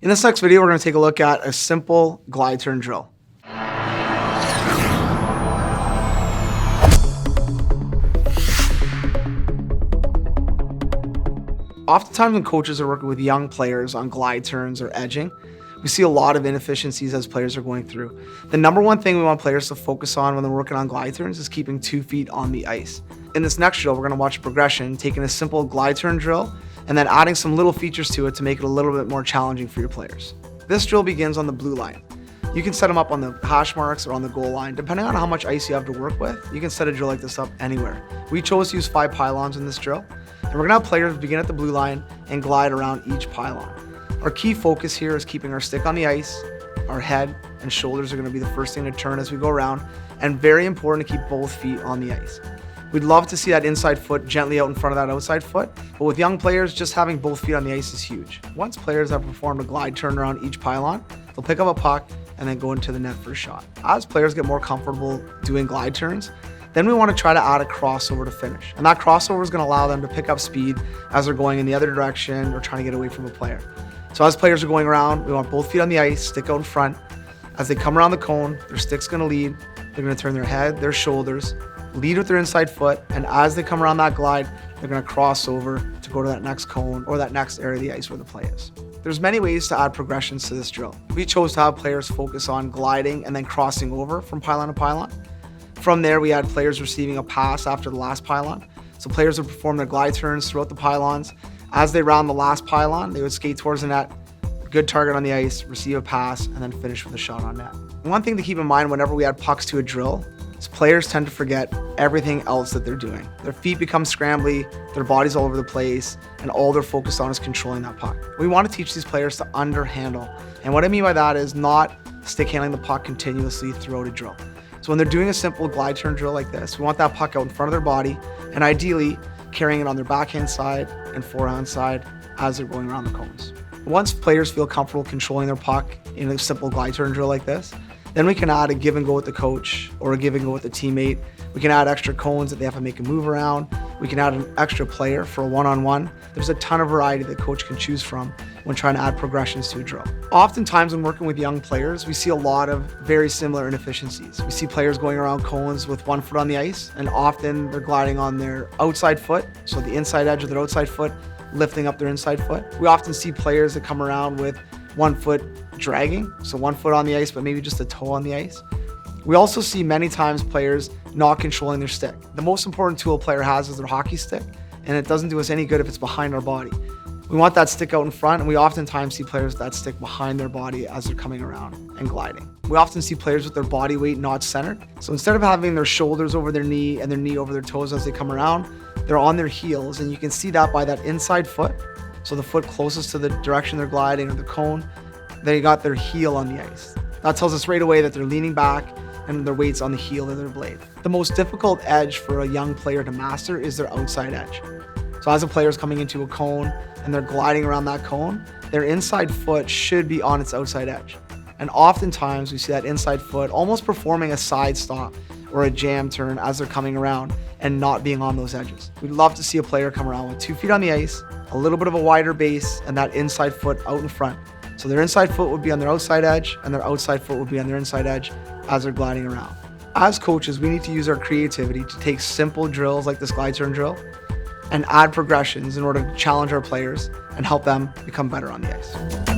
In this next video, we're going to take a look at a simple glide turn drill. Oftentimes when coaches are working with young players on glide turns or edging, we see a lot of inefficiencies as players are going through. The number one thing we want players to focus on when they're working on glide turns is keeping 2 feet on the ice. In this next drill, we're going to watch a progression, taking a simple glide turn drill and then adding some little features to it to make it a little bit more challenging for your players. This drill begins on the blue line. You can set them up on the hash marks or on the goal line. Depending on how much ice you have to work with, you can set a drill like this up anywhere. We chose to use 5 pylons in this drill, and we're gonna have players begin at the blue line and glide around each pylon. Our key focus here is keeping our stick on the ice. Our head and shoulders are gonna be the first thing to turn as we go around, and very important to keep both feet on the ice. We'd love to see that inside foot gently out in front of that outside foot, but with young players, just having both feet on the ice is huge. Once players have performed a glide turn around each pylon, they'll pick up a puck and then go into the net for a shot. As players get more comfortable doing glide turns, then we want to try to add a crossover to finish. And that crossover is going to allow them to pick up speed as they're going in the other direction or trying to get away from a player. So as players are going around, we want both feet on the ice, stick out in front. As they come around the cone, their stick's going to lead. They're going to turn their head, their shoulders, lead with their inside foot, and as they come around that glide, they're going to cross over to go to that next cone or that next area of the ice where the play is. There's many ways to add progressions to this drill. We chose to have players focus on gliding and then crossing over from pylon to pylon. From there, we had players receiving a pass after the last pylon. So players would perform their glide turns throughout the pylons. As they round the last pylon, they would skate towards the net, good target on the ice, receive a pass, and then finish with a shot on net. One thing to keep in mind whenever we add pucks to a drill is players tend to forget everything else that they're doing. Their feet become scrambly, their body's all over the place, and all they're focused on is controlling that puck. We want to teach these players to underhandle. And what I mean by that is not stick handling the puck continuously throughout a drill. So when they're doing a simple glide turn drill like this, we want that puck out in front of their body and ideally carrying it on their backhand side and forehand side as they're going around the cones. Once players feel comfortable controlling their puck in a simple glide turn drill like this, then we can add a give and go with the coach or a give and go with the teammate. We can add extra cones that they have to make a move around. We can add an extra player for a one-on-one. There's a ton of variety that coach can choose from when trying to add progressions to a drill. Oftentimes when working with young players, we see a lot of very similar inefficiencies. We see players going around cones with 1 foot on the ice, and often they're gliding on their outside foot, so the inside edge of their outside foot, lifting up their inside foot. We often see players that come around with 1 foot dragging, so 1 foot on the ice, but maybe just a toe on the ice. We also see many times players not controlling their stick. The most important tool a player has is their hockey stick, and it doesn't do us any good if it's behind our body. We want that stick out in front, and we oftentimes see players with that stick behind their body as they're coming around and gliding. We often see players with their body weight not centered. So instead of having their shoulders over their knee and their knee over their toes as they come around, they're on their heels, and you can see that by that inside foot. So the foot closest to the direction they're gliding or the cone, they got their heel on the ice. That tells us right away that they're leaning back and their weight's on the heel of their blade. The most difficult edge for a young player to master is their outside edge. So as a player is coming into a cone and they're gliding around that cone, their inside foot should be on its outside edge. And oftentimes we see that inside foot almost performing a side stop or a jam turn as they're coming around and not being on those edges. We'd love to see a player come around with 2 feet on the ice, a little bit of a wider base, and that inside foot out in front. So their inside foot would be on their outside edge and their outside foot would be on their inside edge as they're gliding around. As coaches, we need to use our creativity to take simple drills like this glide turn drill and add progressions in order to challenge our players and help them become better on the ice.